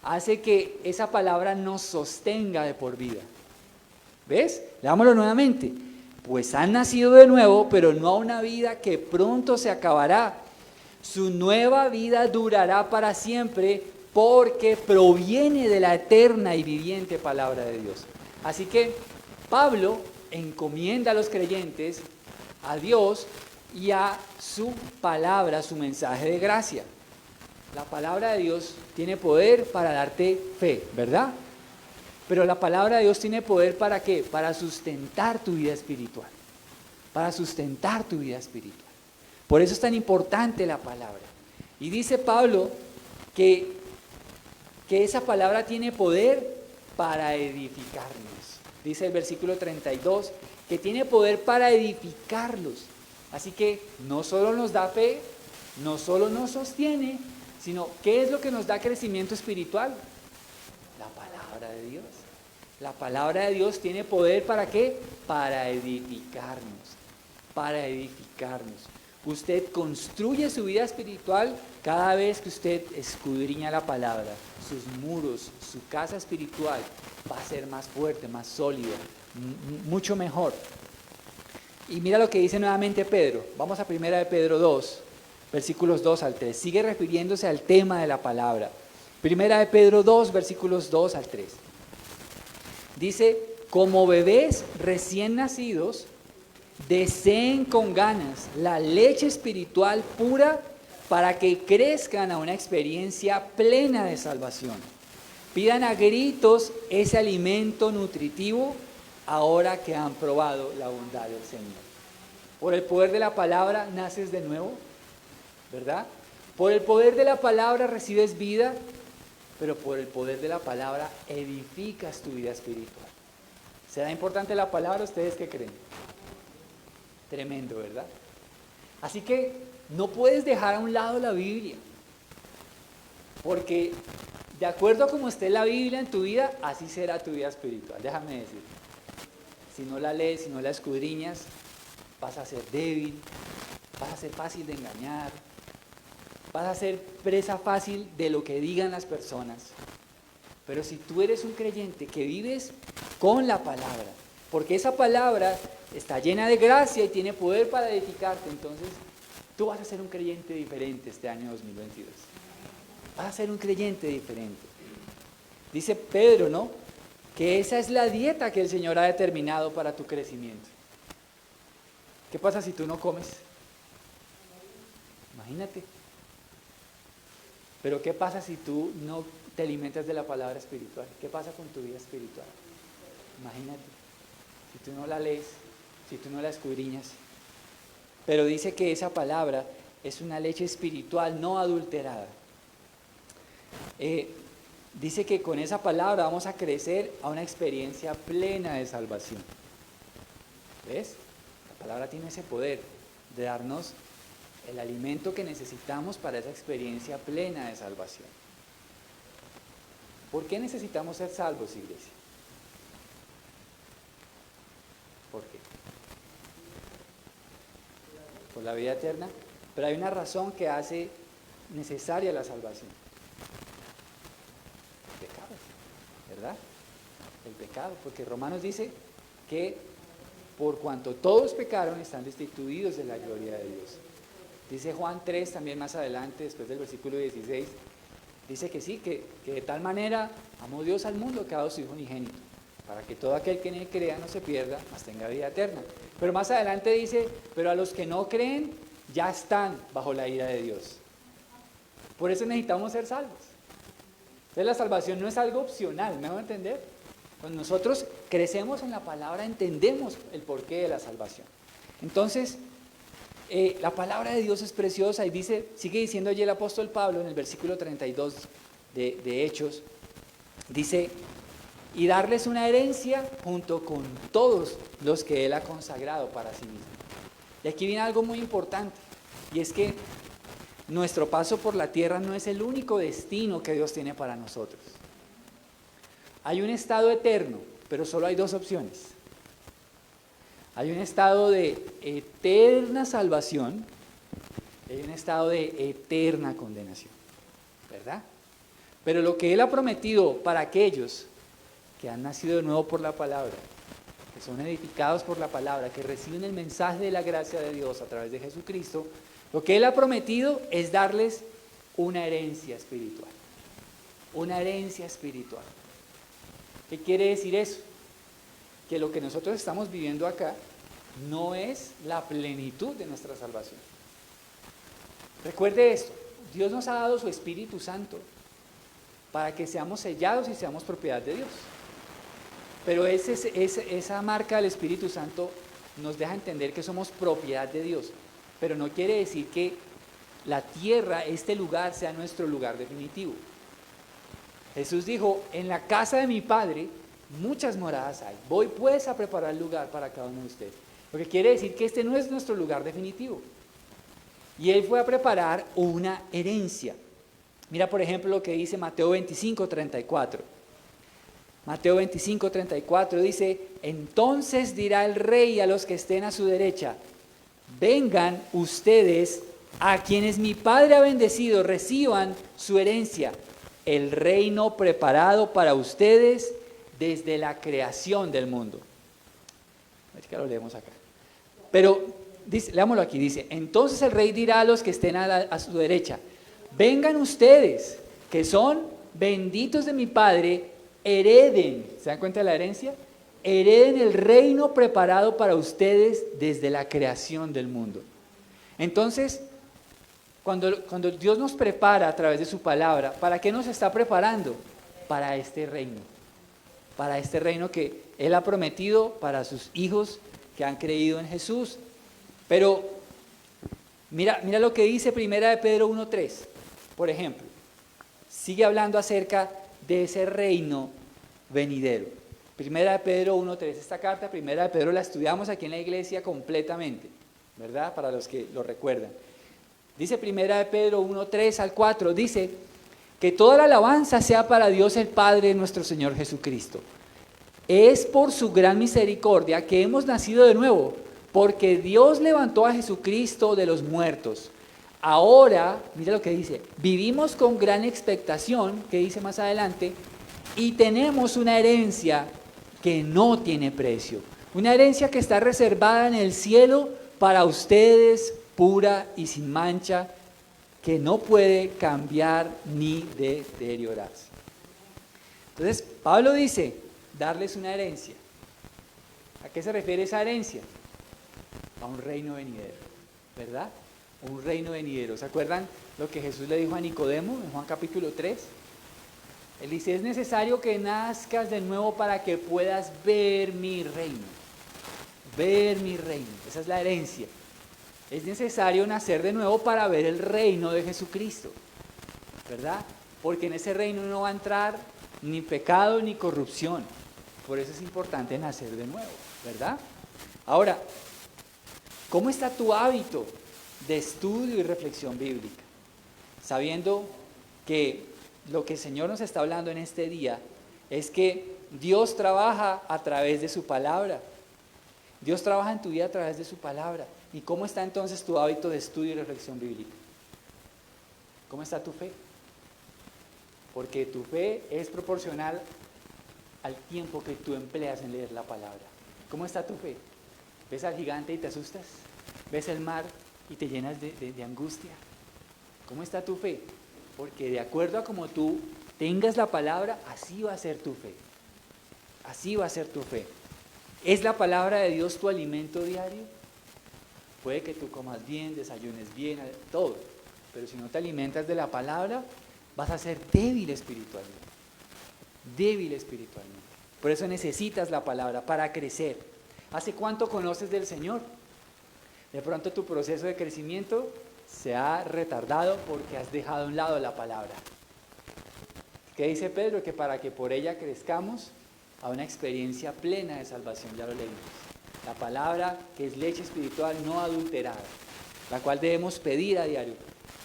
Hace que esa palabra nos sostenga de por vida. ¿Ves? Leámoslo nuevamente. Pues han nacido de nuevo, pero no a una vida que pronto se acabará. Su nueva vida durará para siempre porque proviene de la eterna y viviente palabra de Dios. Así que Pablo encomienda a los creyentes a Dios y a su palabra, su mensaje de gracia. La palabra de Dios tiene poder para darte fe, ¿verdad? Pero la palabra de Dios tiene poder ¿para qué? Para sustentar tu vida espiritual. Para sustentar tu vida espiritual. Por eso es tan importante la palabra. Y dice Pablo que esa palabra tiene poder para edificarnos. Dice el versículo 32 que tiene poder para edificarlos. Así que no solo nos da fe, no solo nos sostiene, sino ¿qué es lo que nos da crecimiento espiritual? La palabra de Dios. La palabra de Dios tiene poder ¿para qué? Para edificarnos. Para edificarnos. Usted construye su vida espiritual cada vez que usted escudriña la palabra. Sus muros, su casa espiritual va a ser más fuerte, más sólida, mucho mejor. Y mira lo que dice nuevamente Pedro. Vamos a 1 de Pedro 2, versículos 2 al 3. Sigue refiriéndose al tema de la palabra. 1 de Pedro 2, versículos 2 al 3. Dice, como bebés recién nacidos, deseen con ganas la leche espiritual pura para que crezcan a una experiencia plena de salvación. Pidan a gritos ese alimento nutritivo ahora que han probado la bondad del Señor. Por el poder de la palabra naces de nuevo, ¿verdad? Por el poder de la palabra recibes vida, pero por el poder de la palabra edificas tu vida espiritual. ¿Será importante la palabra? ¿Ustedes qué creen? Tremendo, ¿verdad? Así que no puedes dejar a un lado la Biblia. Porque de acuerdo a cómo esté la Biblia en tu vida, así será tu vida espiritual. Déjame decir, si no la lees, si no la escudriñas, vas a ser débil, vas a ser fácil de engañar, vas a ser presa fácil de lo que digan las personas. Pero si tú eres un creyente que vives con la palabra, porque esa palabra está llena de gracia y tiene poder para edificarte, entonces tú vas a ser un creyente diferente este año 2022. Vas a ser un creyente diferente. Dice Pedro, ¿no?, que esa es la dieta que el Señor ha determinado para tu crecimiento. ¿Qué pasa si tú no comes? Imagínate. Pero ¿qué pasa si tú no te alimentas de la palabra espiritual? ¿Qué pasa con tu vida espiritual? Imagínate. Si tú no la lees, si tú no la escudriñas. Pero dice que esa palabra es una leche espiritual no adulterada. Dice que con esa palabra vamos a crecer a una experiencia plena de salvación. ¿Ves? La palabra tiene ese poder de darnos el alimento que necesitamos para esa experiencia plena de salvación. ¿Por qué necesitamos ser salvos, iglesia? ¿Por qué? Por la vida eterna. Pero hay una razón que hace necesaria la salvación. El pecado, ¿verdad? El pecado, porque Romanos dice que por cuanto todos pecaron están destituidos de la gloria de Dios. Dice Juan 3 también más adelante, después del versículo 16, dice que sí, que de tal manera amó Dios al mundo que ha dado su Hijo unigénito, para que todo aquel que en él crea no se pierda, mas tenga vida eterna. Pero más adelante dice, pero a los que no creen ya están bajo la ira de Dios. Por eso necesitamos ser salvos. Entonces la salvación no es algo opcional, ¿me van a entender? Cuando nosotros crecemos en la palabra entendemos el porqué de la salvación. Entonces, la palabra de Dios es preciosa y dice, sigue diciendo allí el apóstol Pablo en el versículo 32 de Hechos, dice, y darles una herencia junto con todos los que Él ha consagrado para sí mismo. Y aquí viene algo muy importante, y es que nuestro paso por la tierra no es el único destino que Dios tiene para nosotros. Hay un estado eterno, pero solo hay dos opciones. Hay un estado de eterna salvación y hay un estado de eterna condenación, ¿verdad? Pero lo que Él ha prometido para aquellos que han nacido de nuevo por la palabra, que son edificados por la palabra, que reciben el mensaje de la gracia de Dios a través de Jesucristo, lo que Él ha prometido es darles una herencia espiritual. Una herencia espiritual. ¿Qué quiere decir eso? Que lo que nosotros estamos viviendo acá no es la plenitud de nuestra salvación. Recuerde esto, Dios nos ha dado su Espíritu Santo para que seamos sellados y seamos propiedad de Dios. Pero esa marca del Espíritu Santo nos deja entender que somos propiedad de Dios, pero no quiere decir que la tierra, este lugar, sea nuestro lugar definitivo. Jesús dijo, en la casa de mi Padre muchas moradas hay. Voy pues a preparar lugar para cada uno de ustedes. Lo que quiere decir que este no es nuestro lugar definitivo. Y Él fue a preparar una herencia. Mira, por ejemplo, lo que dice Mateo 25:34. Mateo 25:34 dice, entonces dirá el rey a los que estén a su derecha, vengan ustedes a quienes mi Padre ha bendecido, reciban su herencia, el reino preparado para ustedes desde la creación del mundo. Es que lo leemos acá. Pero, leámoslo aquí, dice, entonces el rey dirá a los que estén a su derecha, vengan ustedes, que son benditos de mi Padre, hereden, ¿se dan cuenta de la herencia? Hereden el reino preparado para ustedes desde la creación del mundo. Entonces, cuando Dios nos prepara a través de su palabra, ¿para qué nos está preparando? Para este reino que Él ha prometido para sus hijos que han creído en Jesús. Pero mira lo que dice 1 de Pedro 1:3, por ejemplo, sigue hablando acerca de ese reino venidero. 1 de Pedro 1:3, esta carta 1 de Pedro la estudiamos aquí en la iglesia completamente, ¿verdad? Para los que lo recuerdan. Dice 1 de Pedro 1:3 al 4, dice, Que toda la alabanza sea para Dios el Padre de nuestro Señor Jesucristo. Es por su gran misericordia que hemos nacido de nuevo, porque Dios levantó a Jesucristo de los muertos. Ahora, mira lo que dice, vivimos con gran expectación, que dice más adelante, y tenemos una herencia que no tiene precio. Una herencia que está reservada en el cielo para ustedes, pura y sin mancha, que no puede cambiar ni deteriorarse. Entonces, Pablo dice, darles una herencia. ¿A qué se refiere esa herencia? A un reino venidero, ¿verdad? Un reino venidero. ¿Se acuerdan lo que Jesús le dijo a Nicodemo en Juan capítulo 3? Él dice, es necesario que nazcas de nuevo para que puedas ver mi reino. Ver mi reino. Esa es la herencia. Es necesario nacer de nuevo para ver el reino de Jesucristo, ¿verdad? Porque en ese reino no va a entrar ni pecado ni corrupción. Por eso es importante nacer de nuevo, ¿verdad? Ahora, ¿cómo está tu hábito de estudio y reflexión bíblica? Sabiendo que lo que el Señor nos está hablando en este día es que Dios trabaja a través de su palabra. Dios trabaja en tu vida a través de su palabra. ¿Y cómo está entonces tu hábito de estudio y reflexión bíblica? ¿Cómo está tu fe? Porque tu fe es proporcional al tiempo que tú empleas en leer la palabra. ¿Cómo está tu fe? ¿Ves al gigante y te asustas? ¿Ves el mar y te llenas de angustia? ¿Cómo está tu fe? Porque de acuerdo a como tú tengas la palabra, así va a ser tu fe. Así va a ser tu fe. ¿Es la palabra de Dios tu alimento diario? Puede que tú comas bien, desayunes bien, todo. Pero si no te alimentas de la palabra, vas a ser débil espiritualmente. Débil espiritualmente. Por eso necesitas la palabra para crecer. ¿Hace cuánto conoces del Señor? De pronto tu proceso de crecimiento se ha retardado porque has dejado a un lado la palabra. ¿Qué dice Pedro? Que para que por ella crezcamos a una experiencia plena de salvación, ya lo leímos. La palabra que es leche espiritual no adulterada, la cual debemos pedir a diario.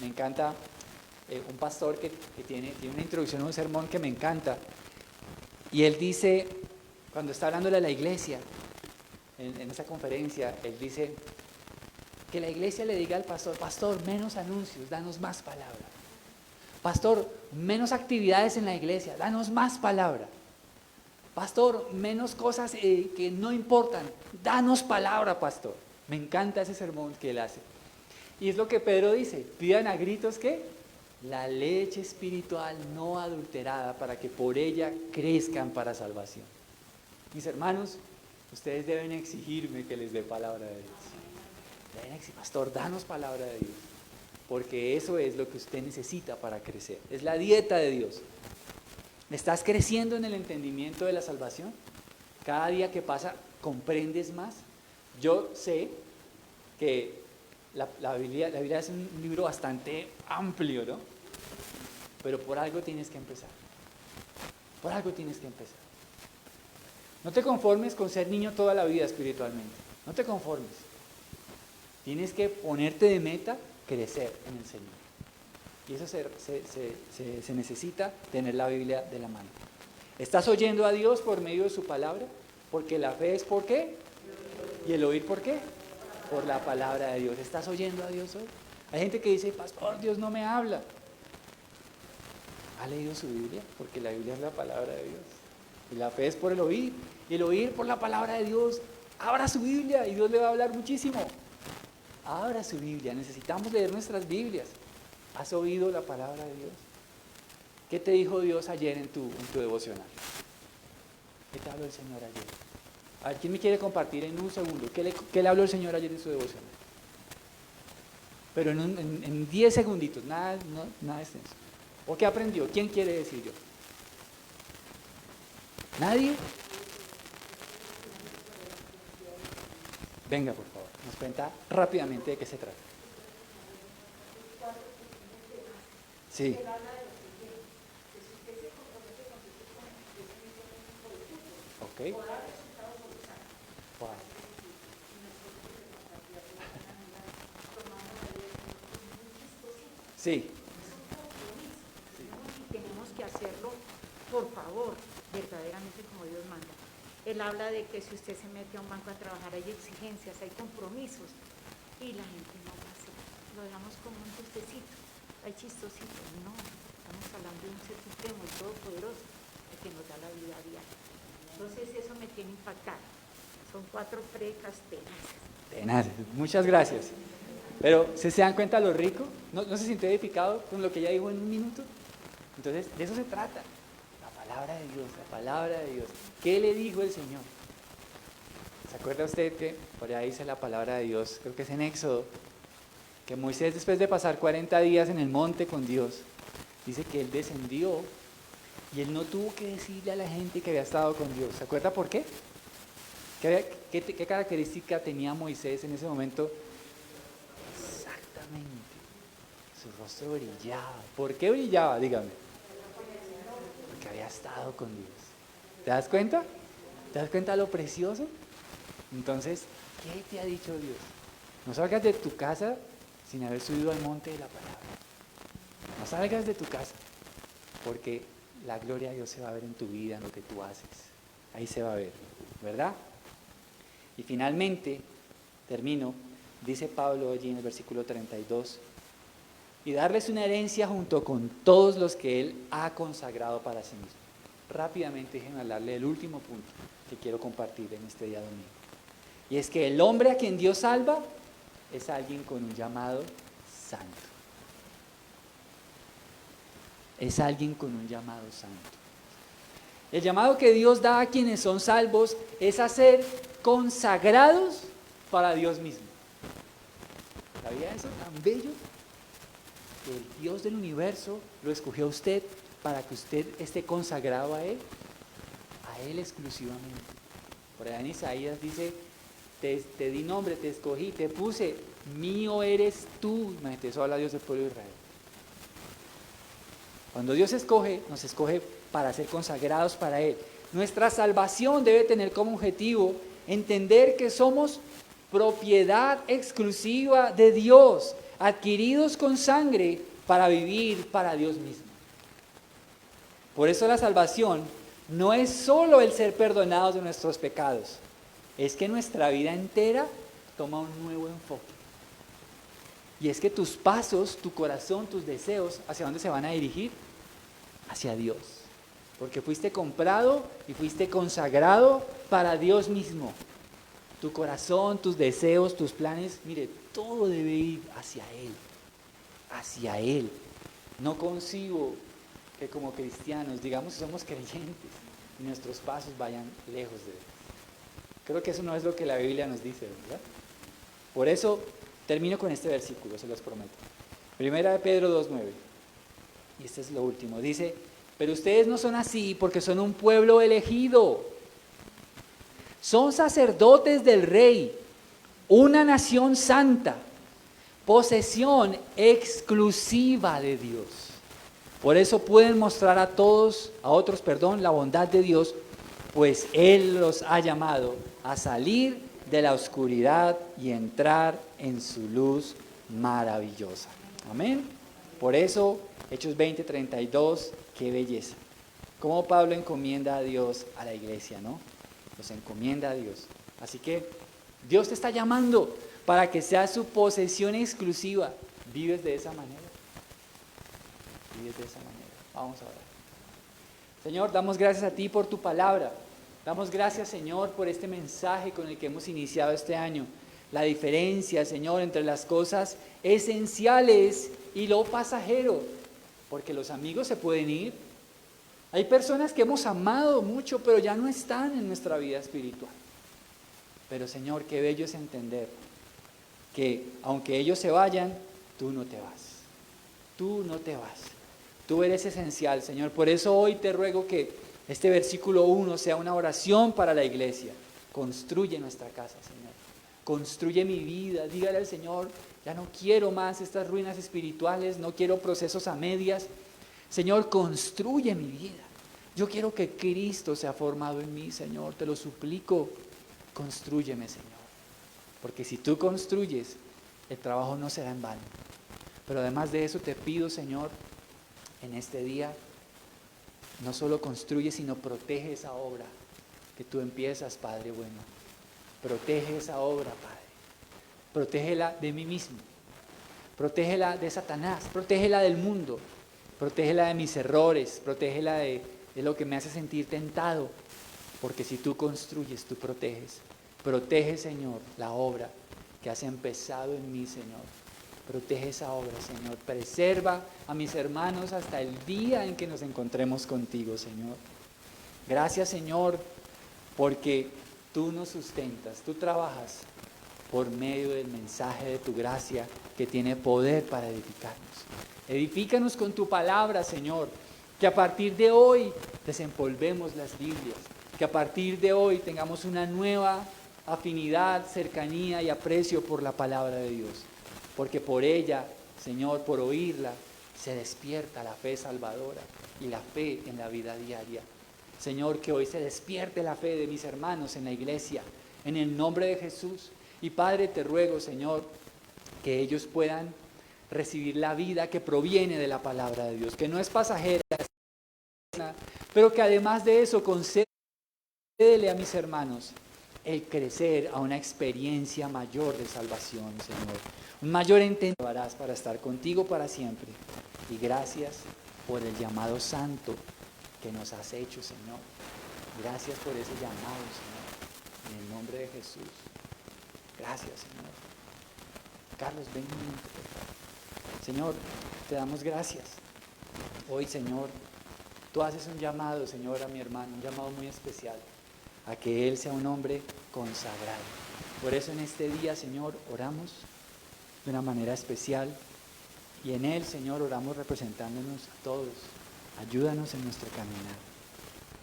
Me encanta un pastor que tiene una introducción a un sermón que me encanta. Y él dice, cuando está hablando de la iglesia, en esa conferencia, él dice que la iglesia le diga al pastor, pastor, menos anuncios, danos más palabra. Pastor, menos actividades en la iglesia, danos más palabra. Pastor, menos cosas que no importan, danos palabra, pastor. Me encanta ese sermón que él hace. Y es lo que Pedro dice, pidan a gritos que la leche espiritual no adulterada para que por ella crezcan para salvación. Mis hermanos, ustedes deben exigirme que les dé palabra de Dios. Deben exigir, pastor, danos palabra de Dios, porque eso es lo que usted necesita para crecer. Es la dieta de Dios. ¿Estás creciendo en el entendimiento de la salvación? Cada día que pasa, ¿comprendes más? Yo sé que la Biblia es un libro bastante amplio, ¿no? Pero por algo tienes que empezar. Por algo tienes que empezar. No te conformes con ser niño toda la vida espiritualmente. No te conformes. Tienes que ponerte de meta crecer en el Señor. Y eso se necesita tener la Biblia de la mano. ¿Estás oyendo a Dios por medio de su palabra? Porque la fe es ¿por qué? ¿Y el oír por qué? Por la palabra de Dios. ¿Estás oyendo a Dios hoy? Hay gente que dice, pastor, Dios no me habla. ¿Ha leído su Biblia? Porque la Biblia es la palabra de Dios. Y la fe es por el oír. Y el oír por la palabra de Dios. Abra su Biblia y Dios le va a hablar muchísimo. Abra su Biblia. Necesitamos leer nuestras Biblias. ¿Has oído la palabra de Dios? ¿Qué te dijo Dios ayer en tu devocional? ¿Qué te habló el Señor ayer? A ver, ¿quién me quiere compartir en un segundo? ¿Qué le habló el Señor ayer en su devocional? Pero en 10 segunditos, nada extenso. ¿O qué aprendió? ¿Quién quiere decir yo? ¿Nadie? Venga, por favor, nos cuenta rápidamente de qué se trata. Sí. Ok. Wow. Sí. hacerlo, por favor, verdaderamente como Dios manda. Él habla de que si usted se mete a un banco a trabajar hay exigencias, hay compromisos, y la gente no va a hacer. Lo dejamos como un chistecito, hay chistosito. No, estamos hablando de un ser supremo, el todopoderoso, el que nos da la vida diaria. Entonces eso me tiene impactada. Son 4 predicas tenaces. Tenaz, muchas gracias. Pero, ¿se dan cuenta lo rico? ¿No se sintió edificado con lo que ella dijo en un minuto? Entonces, de eso se trata. La palabra de Dios, la palabra de Dios. ¿Qué le dijo el Señor? ¿Se acuerda usted que por ahí dice la palabra de Dios? Creo que es en Éxodo. Que Moisés, después de pasar 40 días en el monte con Dios, dice que él descendió y él no tuvo que decirle a la gente que había estado con Dios. ¿Se acuerda por qué? ¿Qué característica tenía Moisés en ese momento? Exactamente. Su rostro brillaba. ¿Por qué brillaba? Dígame. Porque había estado con Dios. ¿Te das cuenta? ¿Te das cuenta de lo precioso? Entonces, ¿qué te ha dicho Dios? No salgas de tu casa sin haber subido al monte de la palabra. No salgas de tu casa, porque la gloria de Dios se va a ver en tu vida, en lo que tú haces. Ahí se va a ver, ¿verdad? Y finalmente, termino, dice Pablo allí en el versículo 32, y darles una herencia junto con todos los que Él ha consagrado para sí mismo. Rápidamente déjenme hablarle del último punto que quiero compartir en este día domingo. Y es que el hombre a quien Dios salva es alguien con un llamado santo. Es alguien con un llamado santo. El llamado que Dios da a quienes son salvos es a ser consagrados para Dios mismo. ¿Sabía eso tan bello? Que el Dios del universo lo escogió a usted para que usted esté consagrado a Él exclusivamente. Por allá en Isaías dice, te di nombre, te escogí, te puse, mío eres tú. Imagínate, eso habla Dios del pueblo de Israel. Cuando Dios escoge, nos escoge para ser consagrados para Él. Nuestra salvación debe tener como objetivo entender que somos propiedad exclusiva de Dios, adquiridos con sangre para vivir para Dios mismo. Por eso la salvación no es solo el ser perdonados de nuestros pecados, es que nuestra vida entera toma un nuevo enfoque. Y es que tus pasos, tu corazón, tus deseos, ¿hacia dónde se van a dirigir? Hacia Dios. Porque fuiste comprado y fuiste consagrado para Dios mismo. Tu corazón, tus deseos, tus planes, mire, todo debe ir hacia Él. Hacia Él. No concibo que como cristianos, digamos que somos creyentes, y nuestros pasos vayan lejos de Él. Creo que eso no es lo que la Biblia nos dice, ¿verdad? Por eso termino con este versículo, se los prometo. Primera de Pedro 2:9. Y este es lo último. Dice, pero ustedes no son así porque son un pueblo elegido. Son sacerdotes del Rey, una nación santa, posesión exclusiva de Dios. Por eso pueden mostrar a otros, la bondad de Dios, pues Él los ha llamado a salir de la oscuridad y entrar en su luz maravillosa. Amén. Por eso, Hechos 20:32, qué belleza. Cómo Pablo encomienda a Dios a la iglesia, ¿no? Los encomienda a Dios. Así que Dios te está llamando para que sea su posesión exclusiva. ¿Vives de esa manera? ¿Vives de esa manera? Vamos a orar. Señor, damos gracias a ti por tu palabra. Damos gracias, Señor, por este mensaje con el que hemos iniciado este año. La diferencia, Señor, entre las cosas esenciales y lo pasajero. Porque los amigos se pueden ir. Hay personas que hemos amado mucho, pero ya no están en nuestra vida espiritual. Pero, Señor, qué bello es entender que aunque ellos se vayan, tú no te vas. Tú no te vas. Tú eres esencial, Señor. Por eso hoy te ruego que este versículo 1 sea una oración para la iglesia. Construye nuestra casa, Señor. Construye mi vida. Dígale al Señor, ya no quiero más estas ruinas espirituales, no quiero procesos a medias. Señor, construye mi vida. Yo quiero que Cristo sea formado en mí, Señor. Te lo suplico. Constrúyeme, Señor. Porque si tú construyes, el trabajo no será en vano. Pero además de eso te pido, Señor, en este día, no solo construye, sino protege esa obra que tú empiezas, Padre bueno. Protege esa obra, Padre. Protégela de mí mismo. Protégela de Satanás. Protégela del mundo. Protégela de mis errores. Protégela de lo que me hace sentir tentado. Porque si tú construyes, tú proteges. Protege, Señor, la obra que has empezado en mí, Señor. Protege esa obra, Señor. Preserva a mis hermanos hasta el día en que nos encontremos contigo, Señor. Gracias, Señor, porque tú nos sustentas, tú trabajas por medio del mensaje de tu gracia que tiene poder para edificarnos. Edifícanos con tu palabra, Señor, que a partir de hoy desempolvemos las Biblias, que a partir de hoy tengamos una nueva afinidad, cercanía y aprecio por la palabra de Dios, porque por ella, Señor, por oírla, se despierta la fe salvadora y la fe en la vida diaria. Señor, que hoy se despierte la fe de mis hermanos en la iglesia, en el nombre de Jesús. Y Padre, te ruego, Señor, que ellos puedan recibir la vida que proviene de la palabra de Dios, que no es pasajera, pero que además de eso concédele a mis hermanos el crecer a una experiencia mayor de salvación, Señor. Un mayor entendimiento para estar contigo para siempre. Y gracias por el llamado santo que nos has hecho, Señor. Gracias por ese llamado, Señor. En el nombre de Jesús. Gracias, Señor. Carlos, ven un momento, por favor. Señor, te damos gracias. Hoy, Señor, tú haces un llamado, Señor, a mi hermano, un llamado muy especial, a que él sea un hombre consagrado. Por eso en este día, Señor, oramos de una manera especial y en él, Señor, oramos representándonos a todos. Ayúdanos en nuestro caminar.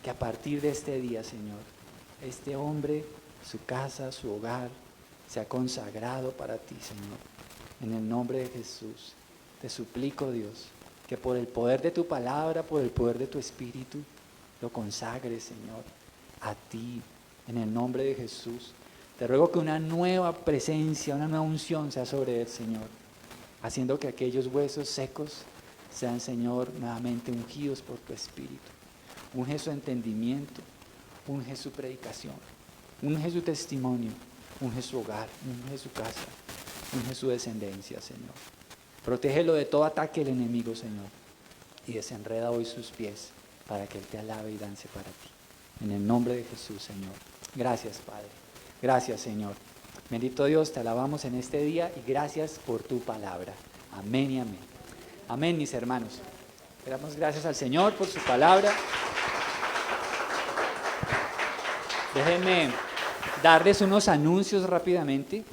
Que a partir de este día, Señor, este hombre, su casa, su hogar, sea consagrado para ti, Señor. En el nombre de Jesús, te suplico, Dios, que por el poder de tu palabra, por el poder de tu Espíritu, lo consagres, Señor, a ti, en el nombre de Jesús. Te ruego que una nueva presencia, una nueva unción sea sobre él, Señor, haciendo que aquellos huesos secos sean, Señor, nuevamente ungidos por tu Espíritu. Unge su entendimiento, unge su predicación, unge su testimonio, unge su hogar, unge su casa, unge su descendencia, Señor. Protégelo de todo ataque del enemigo, Señor, y desenreda hoy sus pies para que Él te alabe y dance para ti. En el nombre de Jesús, Señor. Gracias, Padre. Gracias, Señor. Bendito Dios, te alabamos en este día y gracias por tu palabra. Amén y amén. Amén, mis hermanos. Le damos gracias al Señor por su palabra. Déjenme darles unos anuncios rápidamente.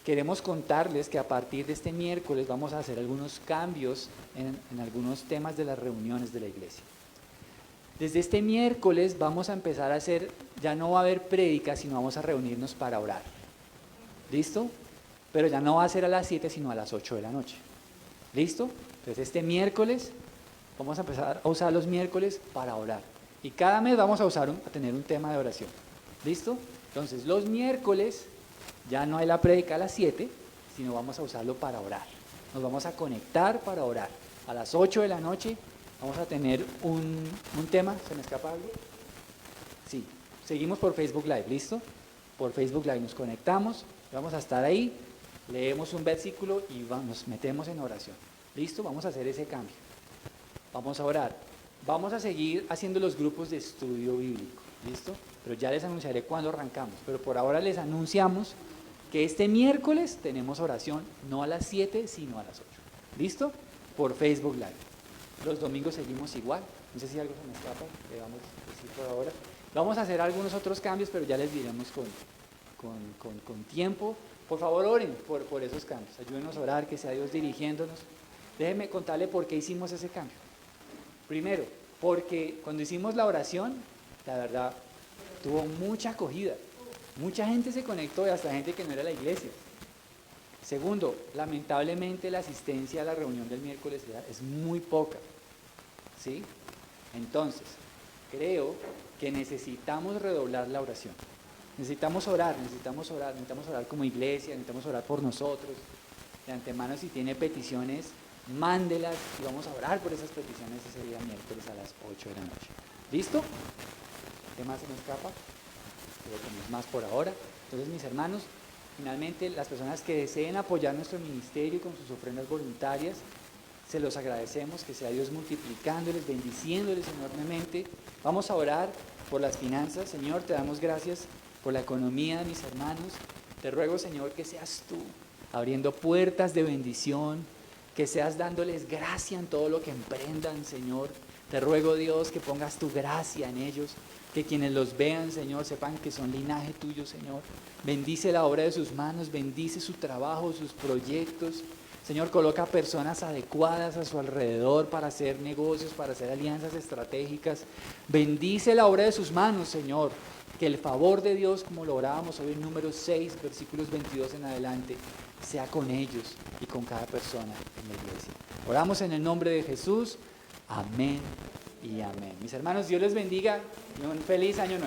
Queremos contarles que a partir de este miércoles vamos a hacer algunos cambios en algunos temas de las reuniones de la iglesia. Desde este miércoles vamos a empezar a hacer, ya no va a haber prédicas, sino vamos a reunirnos para orar. ¿Listo? Pero ya no va a ser a las 7, sino a las 8 de la noche. ¿Listo? Entonces este miércoles vamos a empezar a usar los miércoles para orar. Y cada mes vamos a tener un tema de oración. ¿Listo? Entonces los miércoles ya no hay la prédica a las 7, sino vamos a usarlo para orar. Nos vamos a conectar para orar. A las 8 de la noche vamos a tener un tema. ¿Se me escapa algo? Sí. Seguimos por Facebook Live. ¿Listo? Por Facebook Live nos conectamos. Vamos a estar ahí. Leemos un versículo y nos metemos en oración. ¿Listo? Vamos a hacer ese cambio. Vamos a orar. Vamos a seguir haciendo los grupos de estudio bíblico. ¿Listo? Pero ya les anunciaré cuándo arrancamos. Pero por ahora les anunciamos que este miércoles tenemos oración no a las 7, sino a las 8. ¿Listo? Por Facebook Live. Los domingos seguimos igual. No sé si algo se me escapa. Le vamos a decir por ahora. Vamos a hacer algunos otros cambios, pero ya les diremos con tiempo. Por favor, oren por esos cambios. Ayúdenos a orar, que sea Dios dirigiéndonos. Déjenme contarle por qué hicimos ese cambio. Primero, porque cuando hicimos la oración, la verdad, tuvo mucha acogida. Mucha gente se conectó y hasta gente que no era la iglesia. Segundo, lamentablemente la asistencia a la reunión del miércoles es muy poca. ¿Sí? Entonces, creo que necesitamos redoblar la oración. Necesitamos orar como iglesia, necesitamos orar por nosotros. De antemano, si tiene peticiones, mándelas y vamos a orar por esas peticiones ese día miércoles a las 8 de la noche. ¿Listo? ¿Qué más se me escapa? Creo que no es más por ahora. Entonces, mis hermanos, finalmente las personas que deseen apoyar nuestro ministerio con sus ofrendas voluntarias, se los agradecemos, que sea Dios multiplicándoles, bendiciéndoles enormemente. Vamos a orar por las finanzas. Señor, te damos gracias por la economía de mis hermanos. Te ruego, Señor, que seas tú abriendo puertas de bendición, que seas dándoles gracia en todo lo que emprendan, Señor. Te ruego, Dios, que pongas tu gracia en ellos, que quienes los vean, Señor, sepan que son linaje tuyo, Señor. Bendice la obra de sus manos, bendice su trabajo, sus proyectos. Señor, coloca personas adecuadas a su alrededor para hacer negocios, para hacer alianzas estratégicas. Bendice la obra de sus manos, Señor. Que el favor de Dios, como lo orábamos hoy en Números 6, versículos 22 en adelante, sea con ellos y con cada persona en la iglesia. Oramos en el nombre de Jesús. Amén y amén. Mis hermanos, Dios les bendiga y un feliz año nuevo.